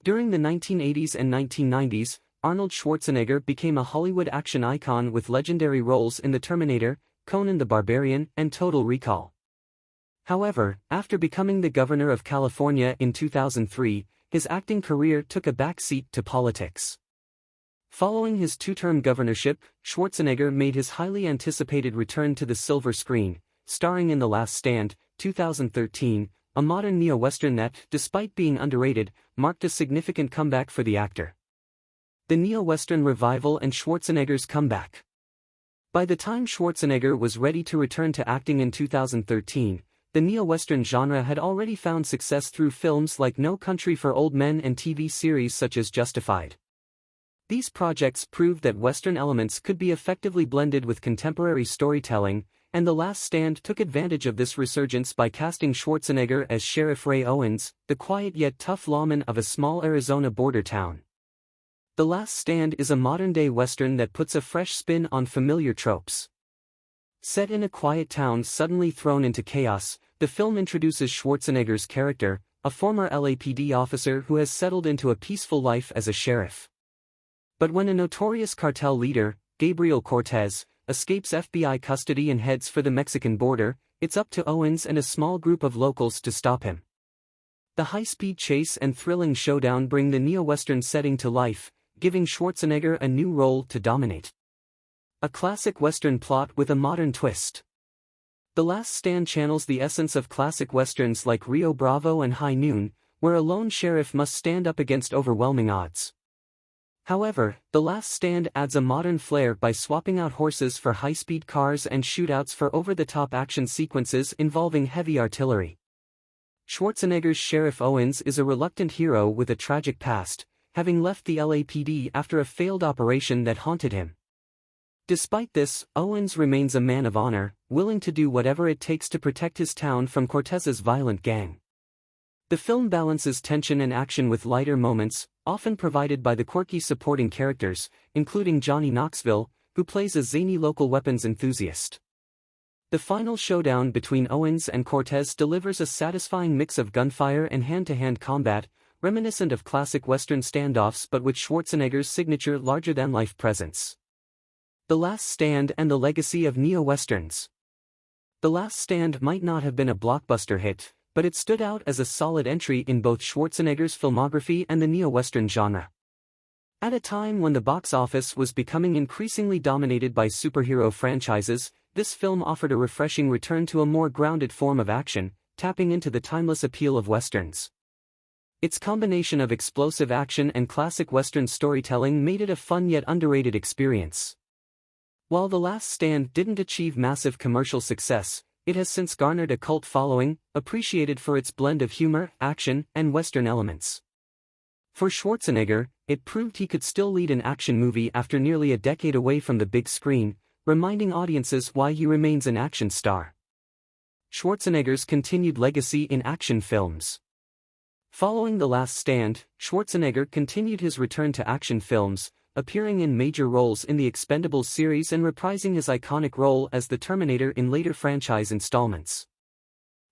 During the 1980s and 1990s, Arnold Schwarzenegger became a Hollywood action icon with legendary roles in The Terminator, Conan the Barbarian, and Total Recall. However, after becoming the governor of California in 2003, his acting career took a backseat to politics. Following his two-term governorship, Schwarzenegger made his highly anticipated return to the silver screen, starring in The Last Stand, 2013, a modern neo-western that, despite being underrated, marked a significant comeback for the actor. The neo-western revival and Schwarzenegger's comeback. By the time Schwarzenegger was ready to return to acting in 2013, the neo-western genre had already found success through films like No Country for Old Men and TV series such as Justified. These projects proved that Western elements could be effectively blended with contemporary storytelling, and The Last Stand took advantage of this resurgence by casting Schwarzenegger as Sheriff Ray Owens, the quiet yet tough lawman of a small Arizona border town. The Last Stand is a modern-day Western that puts a fresh spin on familiar tropes. Set in a quiet town suddenly thrown into chaos, the film introduces Schwarzenegger's character, a former LAPD officer who has settled into a peaceful life as a sheriff. But when a notorious cartel leader, Gabriel Cortez, escapes FBI custody and heads for the Mexican border, it's up to Owens and a small group of locals to stop him. The high-speed chase and thrilling showdown bring the neo-western setting to life, giving Schwarzenegger a new role to dominate. A classic Western plot with a modern twist. The Last Stand channels the essence of classic Westerns like Rio Bravo and High Noon, where a lone sheriff must stand up against overwhelming odds. However, The Last Stand adds a modern flair by swapping out horses for high-speed cars and shootouts for over-the-top action sequences involving heavy artillery. Schwarzenegger's Sheriff Owens is a reluctant hero with a tragic past, having left the LAPD after a failed operation that haunted him. Despite this, Owens remains a man of honor, willing to do whatever it takes to protect his town from Cortez's violent gang. The film balances tension and action with lighter moments, often provided by the quirky supporting characters, including Johnny Knoxville, who plays a zany local weapons enthusiast. The final showdown between Owens and Cortez delivers a satisfying mix of gunfire and hand-to-hand combat, reminiscent of classic Western standoffs but with Schwarzenegger's signature larger-than-life presence. The Last Stand and the legacy of neo-westerns. The Last Stand might not have been a blockbuster hit, but it stood out as a solid entry in both Schwarzenegger's filmography and the neo-western genre. At a time when the box office was becoming increasingly dominated by superhero franchises, this film offered a refreshing return to a more grounded form of action, tapping into the timeless appeal of westerns. Its combination of explosive action and classic Western storytelling made it a fun yet underrated experience. While The Last Stand didn't achieve massive commercial success, it has since garnered a cult following, appreciated for its blend of humor, action, and Western elements. For Schwarzenegger, it proved he could still lead an action movie after nearly a decade away from the big screen, reminding audiences why he remains an action star. Schwarzenegger's continued legacy in action films. Following The Last Stand, Schwarzenegger continued his return to action films, appearing in major roles in the Expendables series and reprising his iconic role as the Terminator in later franchise installments.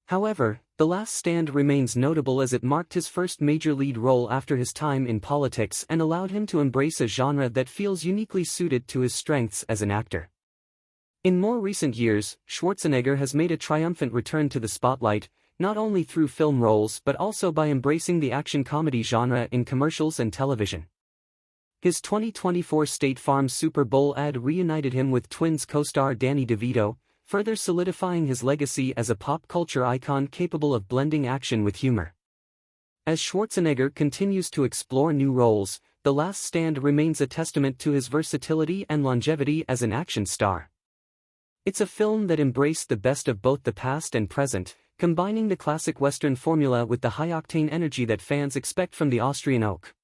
However, The Last Stand remains notable as it marked his first major lead role after his time in politics and allowed him to embrace a genre that feels uniquely suited to his strengths as an actor. In more recent years, Schwarzenegger has made a triumphant return to the spotlight, not only through film roles but also by embracing the action comedy genre in commercials and television. His 2024 State Farm Super Bowl ad reunited him with Twins co-star Danny DeVito, further solidifying his legacy as a pop culture icon capable of blending action with humor. As Schwarzenegger continues to explore new roles, The Last Stand remains a testament to his versatility and longevity as an action star. It's a film that embraced the best of both the past and present, combining the classic Western formula with the high-octane energy that fans expect from the Austrian oak.